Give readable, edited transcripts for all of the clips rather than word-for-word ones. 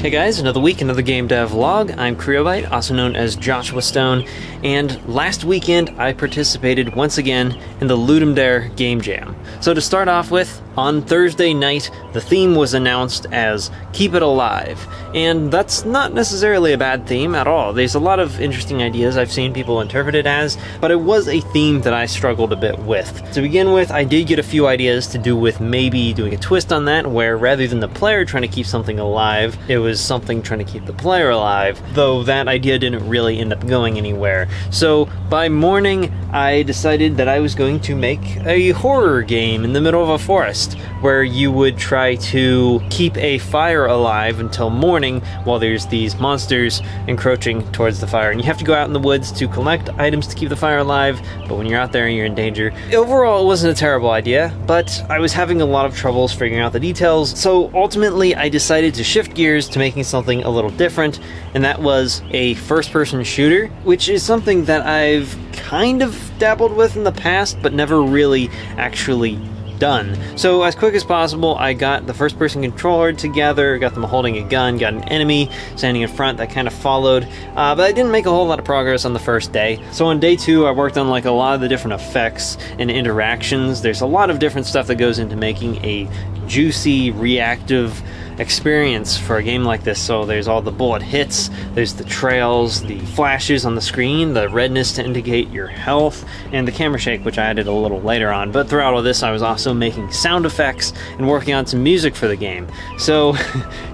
Hey guys, another week, another game dev vlog. I'm Criobite, also known as Joshua Stone, and last weekend I participated once again in the Ludum Dare Game Jam. So to start off with, on Thursday night, the theme was announced as Keep It Alive, and that's not necessarily a bad theme at all. There's a lot of interesting ideas I've seen people interpret it as, but it was a theme that I struggled a bit with. To begin with, I did get a few ideas to do with maybe doing a twist on that, where rather than the player trying to keep something alive, it was something trying to keep the player alive, though that idea didn't really end up going anywhere. So by morning, I decided that I was going to make a horror game in the middle of a forest, where you would try to keep a fire alive until morning while there's these monsters encroaching towards the fire. And you have to go out in the woods to collect items to keep the fire alive, but when you're out there, you're in danger. Overall, it wasn't a terrible idea, but I was having a lot of troubles figuring out the details, so ultimately I decided to shift gears to making something a little different, and that was a first-person shooter, which is something that I've kind of dabbled with in the past, but never really actually done. So as quick as possible, I got the first-person controller together, got them holding a gun, got an enemy standing in front that kind of followed, but I didn't make a whole lot of progress on the first day. So on day two, I worked on like a lot of the different effects and interactions. There's a lot of different stuff that goes into making a juicy, reactive experience for a game like this. So there's all the bullet hits, there's the trails, the flashes on the screen, the redness to indicate your health, and the camera shake, which I added a little later on. But throughout all this, I was also making sound effects and working on some music for the game. So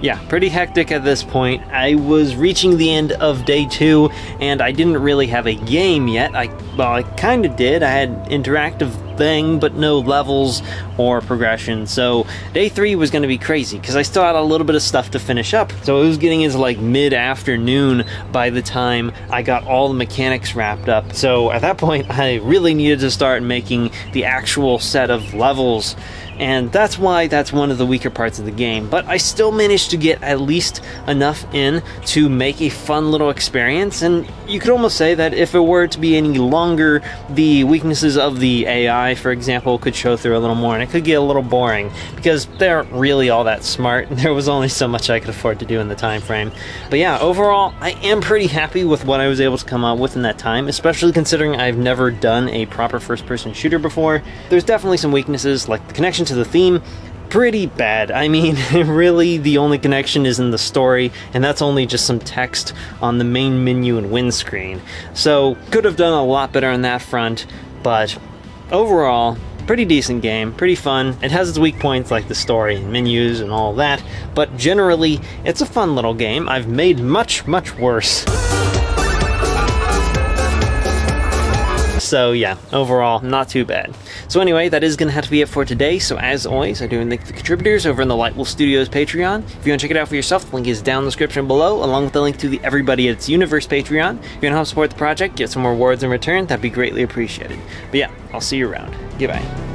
yeah, pretty hectic at this point. I was reaching the end of day two, and I didn't really have a game yet. Well, I kind of did. I had interactive thing, but no levels or progression. So day three was going to be crazy because I still had a little bit of stuff to finish up. So it was getting into like mid-afternoon by the time I got all the mechanics wrapped up. So at that point, I really needed to start making the actual set of levels, and that's why that's one of the weaker parts of the game. But I still managed to get at least enough in to make a fun little experience, and you could almost say that if it were to be any longer, the weaknesses of the AI, for example, could show through a little more, and it could get a little boring because they aren't really all that smart. There was only so much I could afford to do in the time frame. But yeah, overall, I am pretty happy with what I was able to come up with in that time, especially considering I've never done a proper first-person shooter before. There's definitely some weaknesses, like the connection to the theme, pretty bad. I mean, really the only connection is in the story, and that's only just some text on the main menu and windscreen. So could have done a lot better on that front, but overall, pretty decent game, pretty fun. It has its weak points like the story and menus and all that, but generally it's a fun little game. I've made much worse. So yeah, overall, not too bad. So anyway, that is going to have to be it for today. So as always, I do thank the contributors over in the Lightwolf Studios Patreon. If you want to check it out for yourself, the link is down in the description below, along with the link to the Everybody It's Universe Patreon. If you want to help support the project, get some rewards in return, that'd be greatly appreciated. But yeah, I'll see you around. Goodbye.